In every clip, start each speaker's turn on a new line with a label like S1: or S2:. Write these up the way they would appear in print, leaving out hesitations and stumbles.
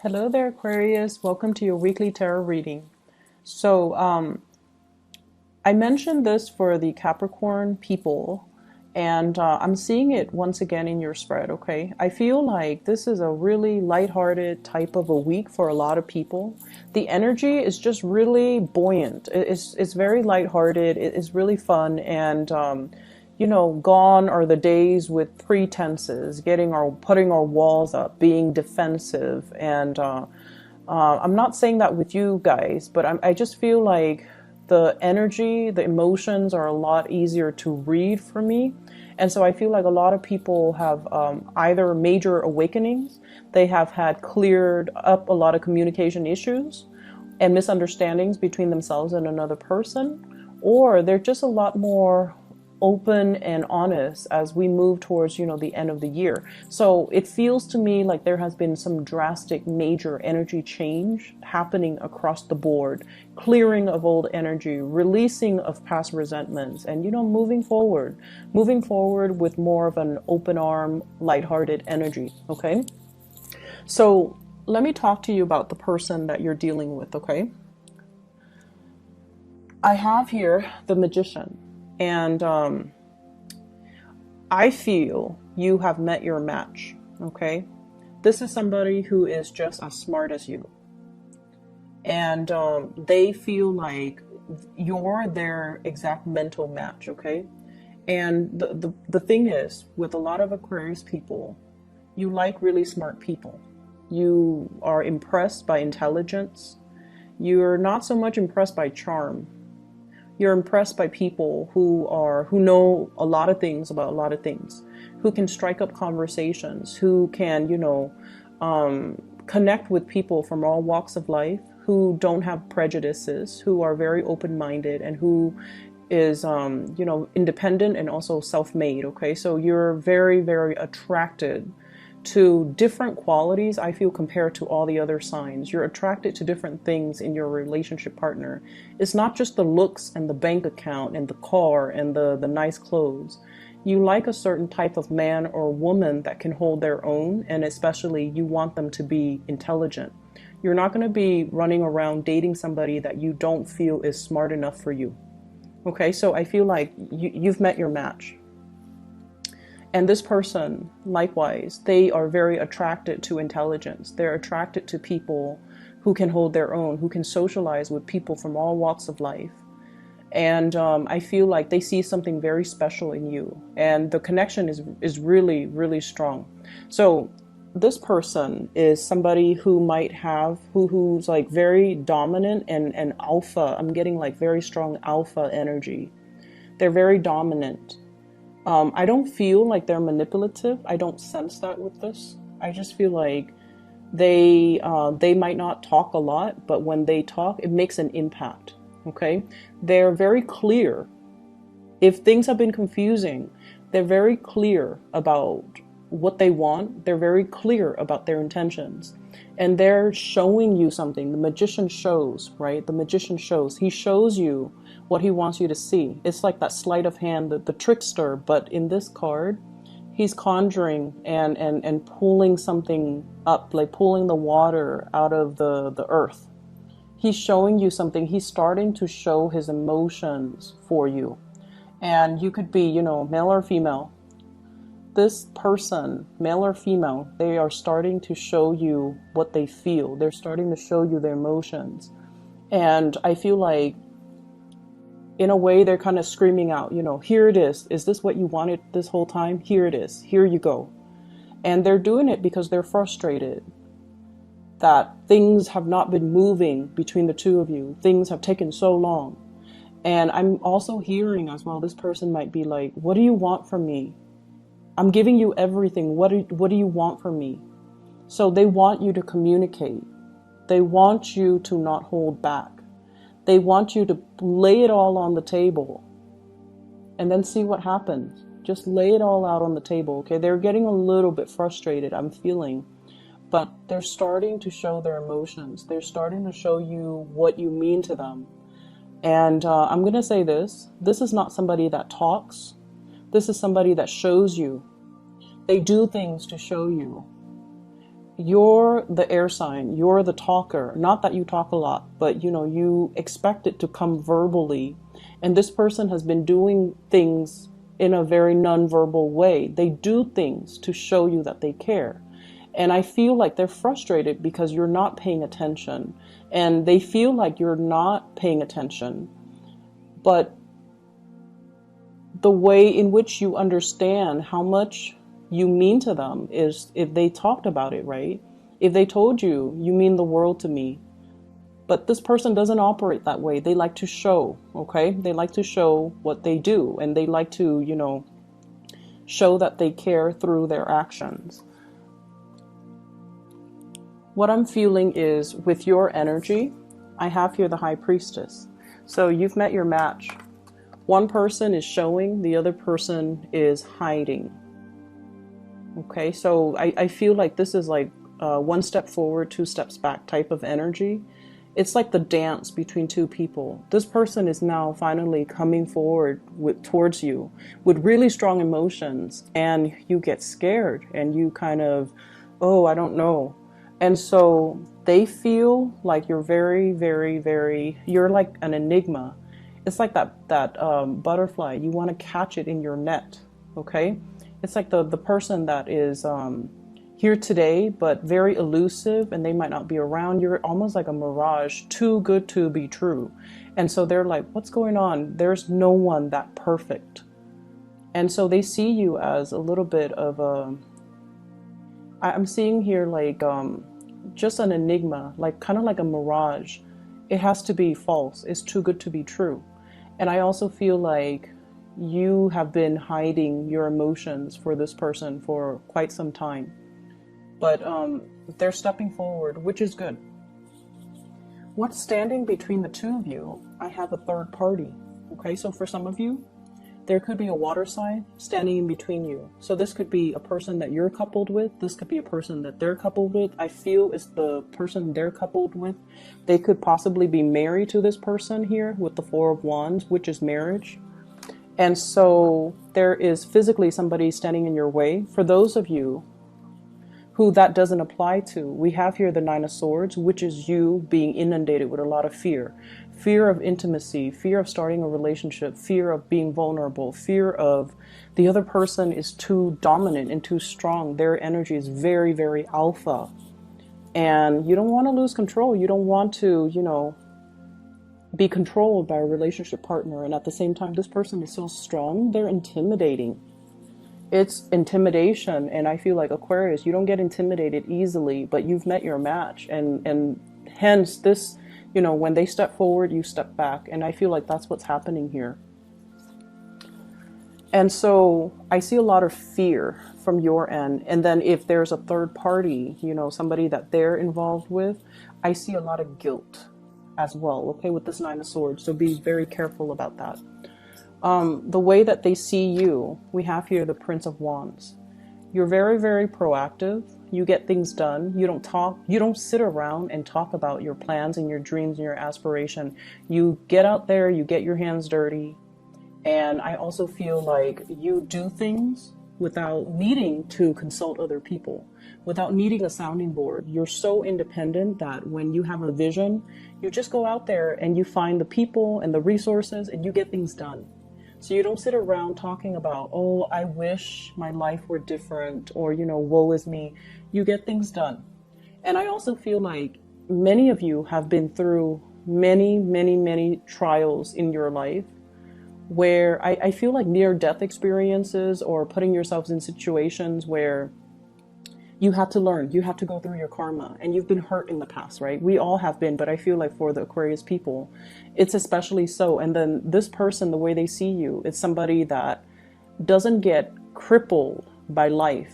S1: Hello there, Aquarius. Welcome to your weekly tarot reading. So, I mentioned this for the Capricorn people, and I'm seeing it once again in your spread, okay? I feel like this is a really lighthearted type of a week for a lot of people. The energy is just really buoyant. It's very lighthearted. It's really fun, and gone are the days with pretenses, putting our walls up, being defensive, and I'm not saying that with you guys, but I just feel like the energy, the emotions are a lot easier to read for me. And so I feel like a lot of people have either major awakenings, they have had cleared up a lot of communication issues and misunderstandings between themselves and another person, or they're just a lot more open and honest as we move towards the end of the year. So it feels to me like there has been some drastic major energy change happening across the board, clearing of old energy, releasing of past resentments, and moving forward with more of an open arm, lighthearted energy. Okay, so let me talk to you about the person that you're dealing with. Okay, I have here the Magician. And I feel you have met your match, okay? This is somebody who is just as smart as you. And they feel like you're their exact mental match, okay? And the thing is, with a lot of Aquarius people, you like really smart people. You are impressed by intelligence. You're not so much impressed by charm. You're impressed by people who know a lot of things about a lot of things, who can strike up conversations, who can, connect with people from all walks of life, who don't have prejudices, who are very open-minded, and who is, independent and also self-made. Okay, so you're very, very attracted to different qualities, I feel, compared to all the other signs. You're attracted to different things in your relationship partner. It's not just the looks and the bank account and the car and the nice clothes. You like a certain type of man or woman that can hold their own, and especially you want them to be intelligent. You're not going to be running around dating somebody that you don't feel is smart enough for you. Okay, so I feel like you've met your match. And this person, likewise, they are very attracted to intelligence. They're attracted to people who can hold their own, who can socialize with people from all walks of life. And I feel like they see something very special in you. And the connection is really, really strong. So this person is somebody who might have, who's like very dominant and alpha. I'm getting like very strong alpha energy. They're very dominant. I don't feel like they're manipulative. I don't sense that with this. I just feel like they might not talk a lot, but when they talk, it makes an impact. Okay, they're very clear. If things have been confusing, they're very clear about what they want. They're very clear about their intentions, and they're showing you something. The magician shows, right? The magician shows. He shows you what he wants you to see. It's like that sleight of hand, the trickster, but in this card, he's conjuring and pulling something up, like pulling the water out of the earth. He's showing you something. He's starting to show his emotions for you. And you could be, male or female. This person, male or female, they are starting to show you what they feel. They're starting to show you their emotions. And I feel like, in a way, they're kind of screaming out, here it is. Is this what you wanted this whole time? Here it is. Here you go. And they're doing it because they're frustrated that things have not been moving between the two of you. Things have taken so long. And I'm also hearing as well, this person might be like, what do you want from me? I'm giving you everything. What do you want from me? So they want you to communicate. They want you to not hold back. They want you to lay it all on the table and then see what happens. Just lay it all out on the table, okay? They're getting a little bit frustrated, I'm feeling, but they're starting to show their emotions. They're starting to show you what you mean to them. And I'm going to say this. This is not somebody that talks. This is somebody that shows you. They do things to show you. you're the air sign, you're the talker. Not that you talk a lot, but you know, you expect it to come verbally. And this person has been doing things in a very non-verbal way. They do things to show you that they care. And I feel like they're frustrated because you're not paying attention. And they feel like you're not paying attention. But the way in which you understand how much you mean to them is if they talked about it, right? If they told you, you mean the world to me. But this person doesn't operate that way. They like to show, okay? They like to show what they do, and they like to, you know, show that they care through their actions. What I'm feeling is with your energy, I have here the High Priestess. So you've met your match. One person is showing, the other person is hiding. Okay, so I feel like this is like one step forward, two steps back type of energy. It's like the dance between two people. This person is now finally coming forward towards you with really strong emotions, and you get scared and you kind of, oh, I don't know. And so they feel like you're very, very, very, you're like an enigma. It's like that butterfly. You want to catch it in your net, okay? It's like the person that is here today, but very elusive, and they might not be around. You're almost like a mirage, too good to be true. And so they're like, what's going on? There's no one that perfect. And so they see you as a little bit of a, I'm seeing here like just an enigma, like kind of like a mirage. It has to be false. It's too good to be true. And I also feel like you have been hiding your emotions for this person for quite some time. But they're stepping forward, which is good. What's standing between the two of you? I have a third party. Okay, so for some of you, there could be a water sign standing in between you. So this could be a person that you're coupled with. This could be a person that they're coupled with. I feel it's the person they're coupled with. They could possibly be married to this person here with the Four of Wands, which is marriage. And so there is physically somebody standing in your way. For those of you who that doesn't apply to, we have here the Nine of Swords, which is you being inundated with a lot of fear. Fear of intimacy, fear of starting a relationship, fear of being vulnerable, fear of the other person is too dominant and too strong. Their energy is very, very alpha. And you don't want to lose control. You don't want to, you know, be controlled by a relationship partner. And at the same time, this person is so strong, they're intimidating. It's intimidation. And I feel like Aquarius, you don't get intimidated easily, but you've met your match. And hence this, you know, when they step forward, you step back. And I feel like that's what's happening here. And so I see a lot of fear from your end. And then if there's a third party, you know, somebody that they're involved with, I see a lot of guilt as well, okay, with this Nine of Swords. So be very careful about that. The way that they see you, we have here the Prince of Wands. You're very, very proactive. You get things done. You don't talk. You don't sit around and talk about your plans and your dreams and your aspiration. You get out there, you get your hands dirty. And I also feel like you do things without needing to consult other people, without needing a sounding board. You're so independent that when you have a vision, you just go out there and you find the people and the resources and you get things done. So you don't sit around talking about, oh, I wish my life were different, or, you know, woe is me. You get things done. And I also feel like many of you have been through many, many, many trials in your life where I feel like near-death experiences or putting yourselves in situations where you have to learn, you have to go through your karma, and you've been hurt in the past, right? We all have been, but I feel like for the Aquarius people, it's especially so. And then this person, the way they see you, it's somebody that doesn't get crippled by life.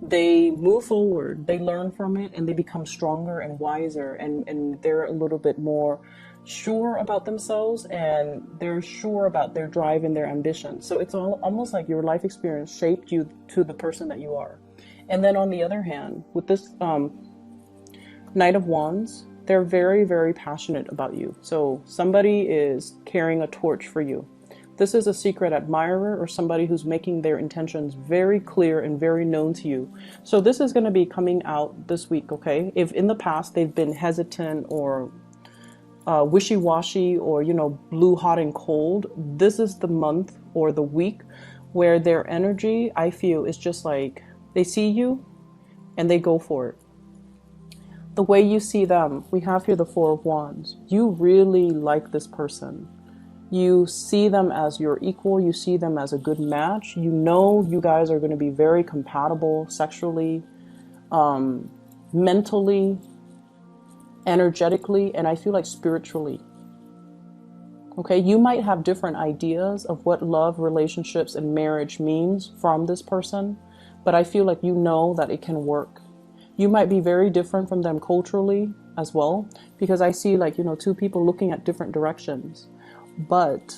S1: They move forward, they learn from it, and they become stronger and wiser, and they're a little bit more sure about themselves, and they're sure about their drive and their ambition. So it's almost like your life experience shaped you to the person that you are. And then on the other hand, with this Knight of Wands, they're very, very passionate about you. So somebody is carrying a torch for you. This is a secret admirer or somebody who's making their intentions very clear and very known to you. So this is going to be coming out this week, okay? If in the past they've been hesitant or wishy-washy or, you know, blue, hot and cold, this is the month or the week where their energy, I feel, is just like they see you and they go for it. The way you see them, we have here the Four of Wands. You really like this person. You see them as your equal. You see them as a good match. You know you guys are going to be very compatible sexually, mentally, energetically, and I feel like spiritually. Okay, you might have different ideas of what love, relationships, and marriage means from this person, but I feel like you know that it can work. You might be very different from them culturally as well, because I see, like, you know, two people looking at different directions, but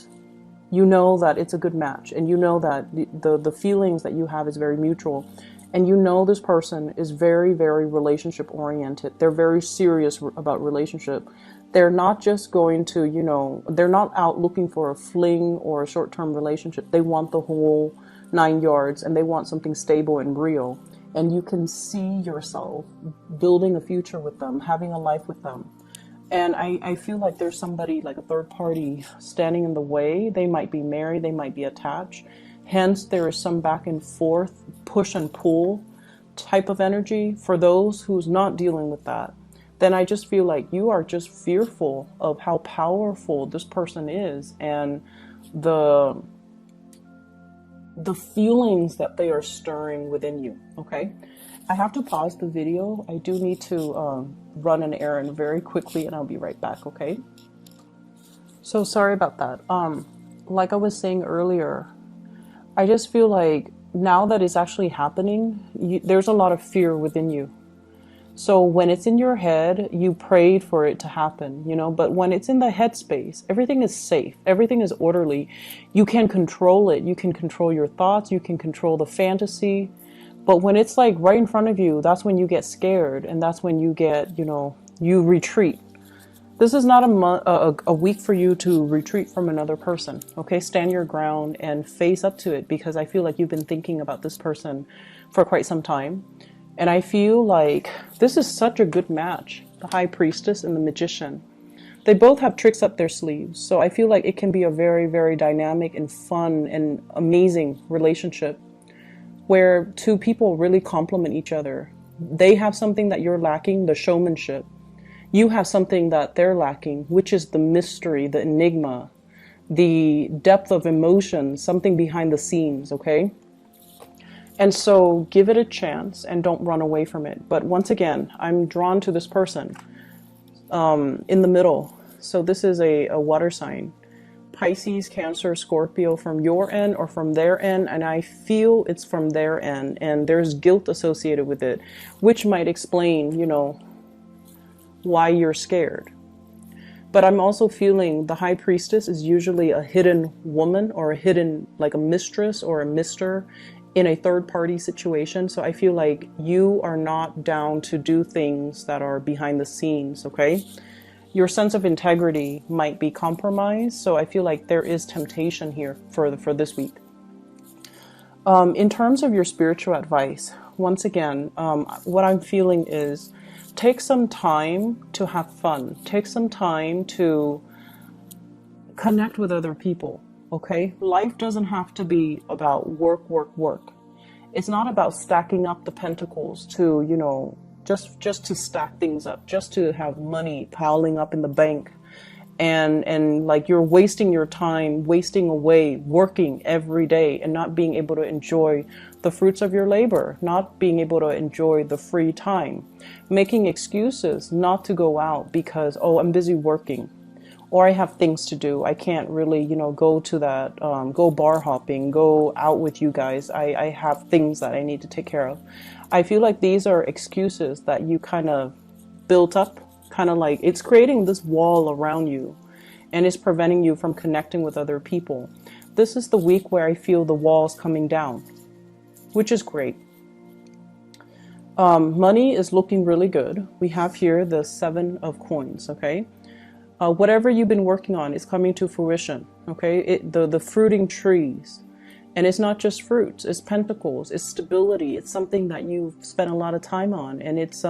S1: you know that it's a good match, and you know that the feelings that you have is very mutual. And you know this person is very, very relationship oriented. They're very serious about relationship. They're not just going to, you know, they're not out looking for a fling or a short-term relationship. They want the whole 9 yards, and they want something stable and real. And you can see yourself building a future with them, having a life with them. And I feel like there's somebody, like a third party, standing in the way. They might be married, they might be attached. Hence, there is some back and forth, push and pull type of energy. For those who's not dealing with that, then I just feel like you are just fearful of how powerful this person is and the feelings that they are stirring within you, okay? I have to pause the video. I do need to run an errand very quickly, and I'll be right back, okay? So sorry about that. Like I was saying earlier, I just feel like now that it's actually happening, there's a lot of fear within you. So when it's in your head, you prayed for it to happen, you know, but when it's in the headspace, everything is safe, everything is orderly. You can control it. You can control your thoughts. You can control the fantasy. But when it's like right in front of you, that's when you get scared, and that's when you get, you know, you retreat. This is not a week for you to retreat from another person, okay? Stand your ground and face up to it, because I feel like you've been thinking about this person for quite some time. And I feel like this is such a good match, the High Priestess and the Magician. They both have tricks up their sleeves, so I feel like it can be a very, very dynamic and fun and amazing relationship where two people really complement each other. They have something that you're lacking, the showmanship. You have something that they're lacking, which is the mystery, the enigma, the depth of emotion, something behind the scenes, okay? And so give it a chance and don't run away from it. But once again, I'm drawn to this person in the middle. So this is a water sign. Pisces, Cancer, Scorpio, from your end or from their end, and I feel it's from their end, and there's guilt associated with it, which might explain, you know, why you're scared. But I'm also feeling the High Priestess is usually a hidden woman or a hidden, like a mistress or a mister in a third party situation. So I feel like you are not down to do things that are behind the scenes, okay? Your sense of integrity might be compromised. So I feel like there is temptation here for this week. In terms of your spiritual advice, once again, what I'm feeling is take some time to have fun. Take some time to connect with other people, okay? Life doesn't have to be about work, work, work. It's not about stacking up the pentacles to, you know, just to stack things up, just to have money piling up in the bank. And like you're wasting your time, wasting away, working every day and not being able to enjoy the fruits of your labor, not being able to enjoy the free time, making excuses not to go out because, oh, I'm busy working, or I have things to do. I can't really, you know, go to that, go bar hopping, go out with you guys. I have things that I need to take care of. I feel like these are excuses that you kind of built up, kind of like it's creating this wall around you and it's preventing you from connecting with other people. This is the week where I feel the walls coming down, which is great. Money is looking really good. We have here the 7 of coins, okay? Whatever you've been working on is coming to fruition. Okay, the fruiting trees, and it's not just fruits, it's pentacles, it's stability, it's something that you've spent a lot of time on, and it's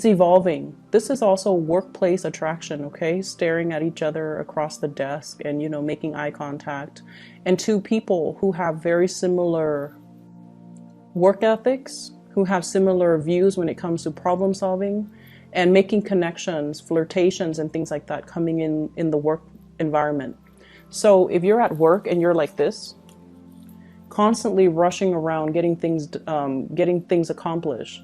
S1: evolving. This is also workplace attraction, okay? Staring at each other across the desk and, you know, making eye contact. And two people who have very similar work ethics, who have similar views when it comes to problem solving and making connections, flirtations, and things like that coming in the work environment. So if you're at work and you're like this, constantly rushing around, getting things accomplished,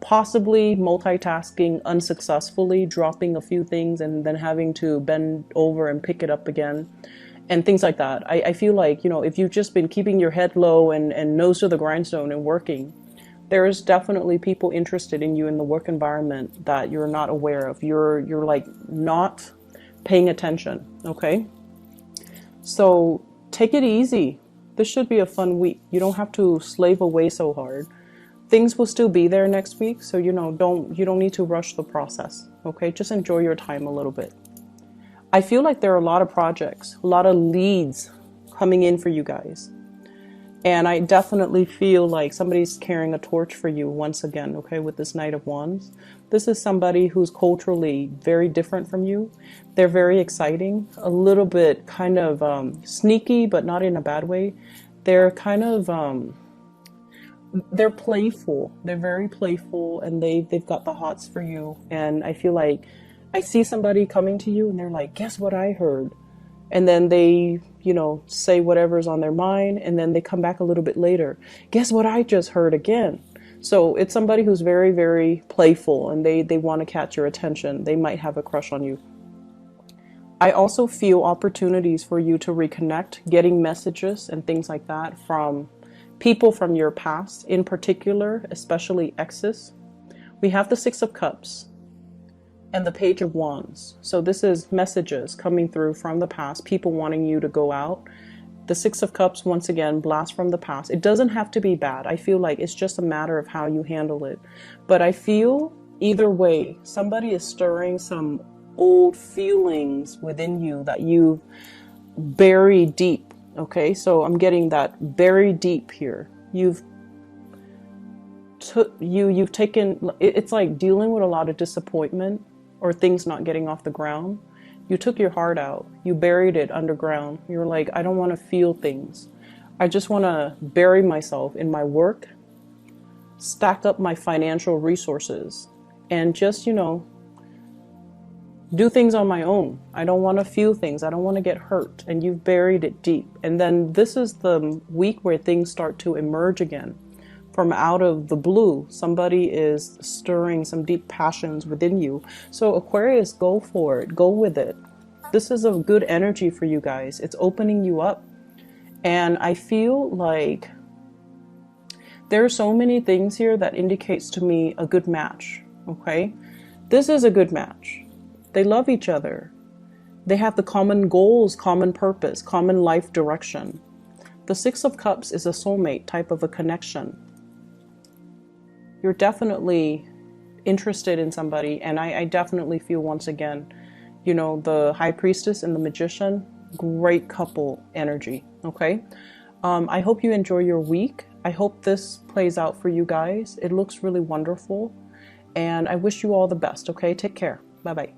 S1: possibly multitasking unsuccessfully, dropping a few things and then having to bend over and pick it up again, and things like that. I feel like, you know, if you've just been keeping your head low and nose to the grindstone and working, there's definitely people interested in you in the work environment that you're not aware of. You're like not paying attention, okay? So take it easy. This should be a fun week. You don't have to slave away so hard. Things will still be there next week, so you know, you don't need to rush the process, okay? Just enjoy your time a little bit. I feel like there are a lot of projects, a lot of leads coming in for you guys. And I definitely feel like somebody's carrying a torch for you once again, okay, with this Knight of Wands. This is somebody who's culturally very different from you. They're very exciting, a little bit kind of sneaky, but not in a bad way. They're kind of... they're playful. They're very playful, and they've got the hots for you. And I feel like I see somebody coming to you and they're like, guess what I heard? And then they, you know, say whatever's on their mind, and then they come back a little bit later. Guess what I just heard again? So it's somebody who's very, very playful, and they want to catch your attention. They might have a crush on you. I also feel opportunities for you to reconnect, getting messages and things like that from people from your past, in particular, especially exes. We have the Six of Cups and the Page of Wands. So this is messages coming through from the past, people wanting you to go out. The Six of Cups, once again, blast from the past. It doesn't have to be bad. I feel like it's just a matter of how you handle it. But I feel either way, somebody is stirring some old feelings within you that you've buried deep. Okay, so I'm getting that very deep here. You've taken, it's like dealing with a lot of disappointment or things not getting off the ground. You took your heart out. You buried it underground. You're like, I don't want to feel things. I just want to bury myself in my work, stack up my financial resources, and just, you know, do things on my own. I don't want to feel things. I don't want to get hurt. And you've buried it deep. And then this is the week where things start to emerge again. From out of the blue, somebody is stirring some deep passions within you. So Aquarius, go for it. Go with it. This is a good energy for you guys. It's opening you up. And I feel like there are so many things here that indicates to me a good match. Okay? This is a good match. They love each other. They have the common goals, common purpose, common life direction. The Six of Cups is a soulmate type of a connection. You're definitely interested in somebody, and I definitely feel, once again, you know, the High Priestess and the Magician, great couple energy, okay? I hope you enjoy your week. I hope this plays out for you guys. It looks really wonderful, and I wish you all the best, okay? Take care. Bye-bye.